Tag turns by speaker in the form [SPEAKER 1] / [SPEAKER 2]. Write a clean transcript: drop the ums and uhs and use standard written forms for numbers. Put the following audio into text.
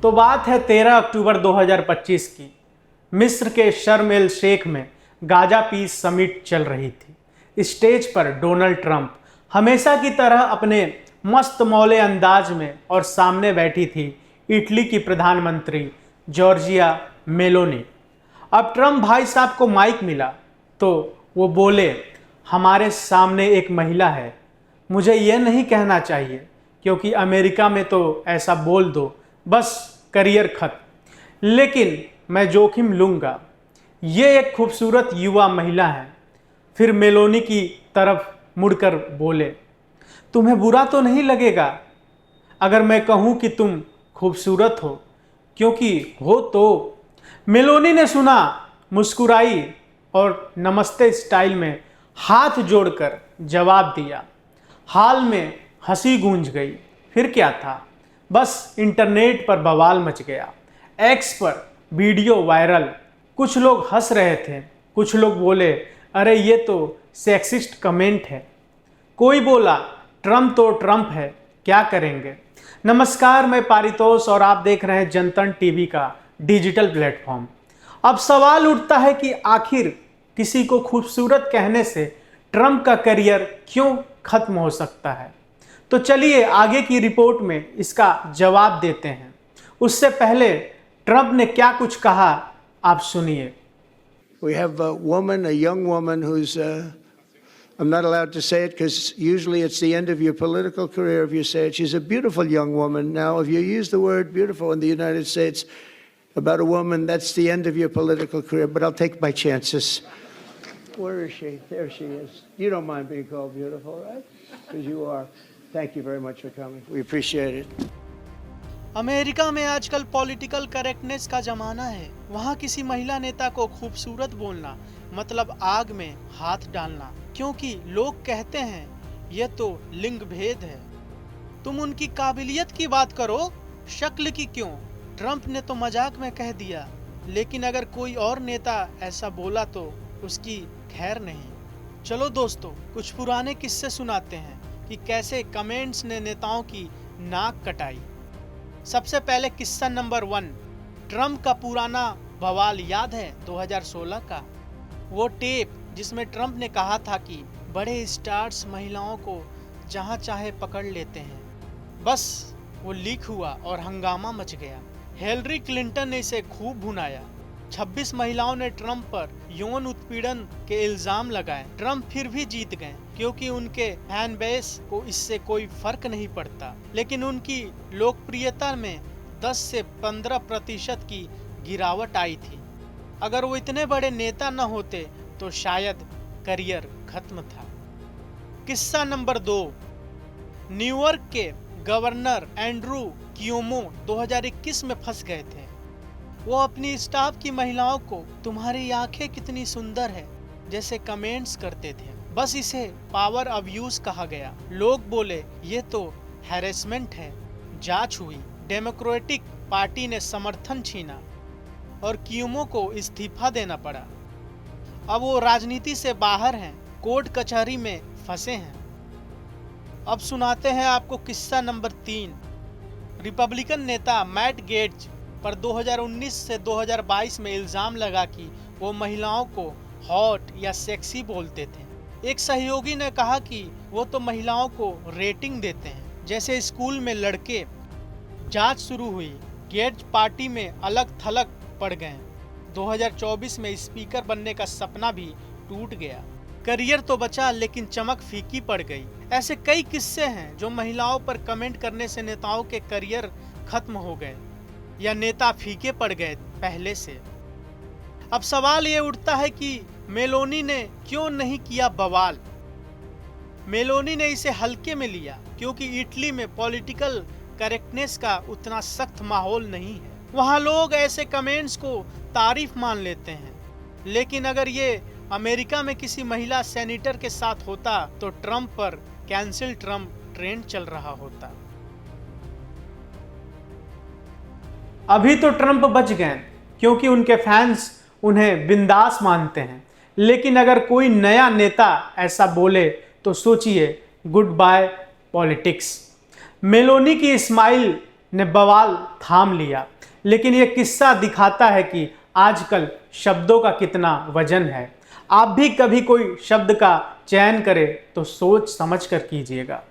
[SPEAKER 1] तो बात है 13 अक्टूबर 2025 की। मिस्र के शर्म एल शेख में गाजा पीस समिट चल रही थी। स्टेज पर डोनाल्ड ट्रंप हमेशा की तरह अपने मस्त मौले अंदाज में और सामने बैठी थी इटली की प्रधानमंत्री जॉर्जिया मेलोनी। अब ट्रंप भाई साहब को माइक मिला तो वो बोले, हमारे सामने एक महिला है। मुझे ये नहीं कहना चाहिए क्योंकि अमेरिका में तो ऐसा बोल दो बस करियर खत्म, लेकिन मैं जोखिम लूँगा। ये एक खूबसूरत युवा महिला है। फिर मेलोनी की तरफ मुड़कर बोले, तुम्हें बुरा तो नहीं लगेगा अगर मैं कहूँ कि तुम खूबसूरत हो, क्योंकि हो तो। मेलोनी ने सुना, मुस्कुराई और नमस्ते स्टाइल में हाथ जोड़कर जवाब दिया। हाल में हंसी गूंज गई। फिर क्या था, बस इंटरनेट पर बवाल मच गया। एक्स पर वीडियो वायरल। कुछ लोग हंस रहे थे, कुछ लोग बोले, अरे ये तो सेक्सिस्ट कमेंट है। कोई बोला, ट्रंप तो ट्रंप है, क्या करेंगे। नमस्कार, मैं पारितोष और आप देख रहे हैं जनतन टीवी का डिजिटल प्लेटफॉर्म। अब सवाल उठता है कि आखिर किसी को खूबसूरत कहने से ट्रंप का करियर क्यों खत्म हो सकता है। तो चलिए आगे की रिपोर्ट में इसका जवाब देते हैं। उससे पहले ट्रंप ने क्या कुछ कहा, आप सुनिए।
[SPEAKER 2] We have a woman, a young woman who's, I'm not allowed to say it because usually it's the end of your political career if you say it. She's a beautiful young woman. Now, if you use the word beautiful in the United States about a woman, that's the end of your political career, but I'll take my chances. Where is she? There she is. You don't mind being called beautiful, right? Because you are. Thank you very much for coming. We appreciate it.
[SPEAKER 3] America में आजकल political correctness का जमाना है। वहाँ किसी महिला नेता को खूबसूरत बोलना मतलब आग में हाथ डालना, क्योंकि लोग कहते हैं ये तो लिंग भेद है। तुम उनकी काबिलियत की बात करो, शक्ल की क्यों। ट्रंप ने तो मजाक में कह दिया, लेकिन अगर कोई और नेता ऐसा बोला तो उसकी खैर नहीं। चलो दोस्तों, कुछ पुराने किस्से सुनाते हैं कि कैसे कमेंट्स ने नेताओं की नाक कटाई। सबसे पहले किस्सा नंबर 1, ट्रंप का पुराना बवाल याद है 2016 का। वो टेप जिसमें ट्रंप ने कहा था कि बड़े स्टार्स महिलाओं को जहां चाहे पकड़ लेते हैं। बस वो लीक हुआ और हंगामा मच गया। हिलरी क्लिंटन ने इसे खूब भुनाया। 26 महिलाओं ने ट्रंप पर यौन उत्पीड़न के इल्जाम लगाए। ट्रंप फिर भी जीत गए क्योंकि उनके फैन बेस को इससे कोई फर्क नहीं पड़ता। लेकिन उनकी लोकप्रियता में 10 से 15% की गिरावट आई थी। अगर वो इतने बड़े नेता न होते तो शायद करियर खत्म था। किस्सा नंबर 2, न्यूयॉर्क के गवर्नर एंड्रू क्यूमो 2021 में फंस गए थे। वो अपनी स्टाफ की महिलाओं को तुम्हारी आंखें कितनी सुंदर है जैसे कमेंट्स करते थे। बस इसे पावर अब्यूज कहा गया। लोग बोले ये तो हैरेसमेंट है। जांच हुई, डेमोक्रेटिक पार्टी ने समर्थन छीना और क्यूमो को इस्तीफा देना पड़ा। अब वो राजनीति से बाहर हैं, कोर्ट कचहरी में फंसे हैं। अब सुनाते हैं आपको किस्सा नंबर 3। रिपब्लिकन नेता मैट गेट्स पर 2019 से 2022 में इल्जाम लगा कि वो महिलाओं को हॉट या सेक्सी बोलते थे। एक सहयोगी ने कहा कि वो तो महिलाओं को रेटिंग देते हैं जैसे स्कूल में लड़के। जांच शुरू हुई, गेट्स पार्टी में अलग थलग पड़ गए। 2024 में स्पीकर बनने का सपना भी टूट गया। करियर तो बचा लेकिन चमक फीकी पड़ गई। ऐसे कई किस्से हैं जो महिलाओं पर कमेंट करने से नेताओं के करियर खत्म हो गए या नेता फीके पड़ गए पहले से। अब सवाल ये उठता है कि मेलोनी ने क्यों नहीं किया बवाल। मेलोनी ने इसे हल्के में लिया क्योंकि इटली में पॉलिटिकल करेक्टनेस का उतना सख्त माहौल नहीं है। वहाँ लोग ऐसे कमेंट्स को तारीफ मान लेते हैं। लेकिन अगर ये अमेरिका में किसी महिला सेनेटर के साथ होता तो ट्रंप पर कैंसिल ट्रंप ट्रेंड चल रहा होता।
[SPEAKER 1] अभी तो ट्रंप बच गए क्योंकि उनके फैंस उन्हें बिंदास मानते हैं। लेकिन अगर कोई नया नेता ऐसा बोले तो सोचिए, गुड बाय पॉलिटिक्स। मेलोनी की स्माइल ने बवाल थाम लिया। लेकिन ये किस्सा दिखाता है कि आजकल शब्दों का कितना वजन है। आप भी कभी कोई शब्द का चयन करें तो सोच समझ कर कीजिएगा।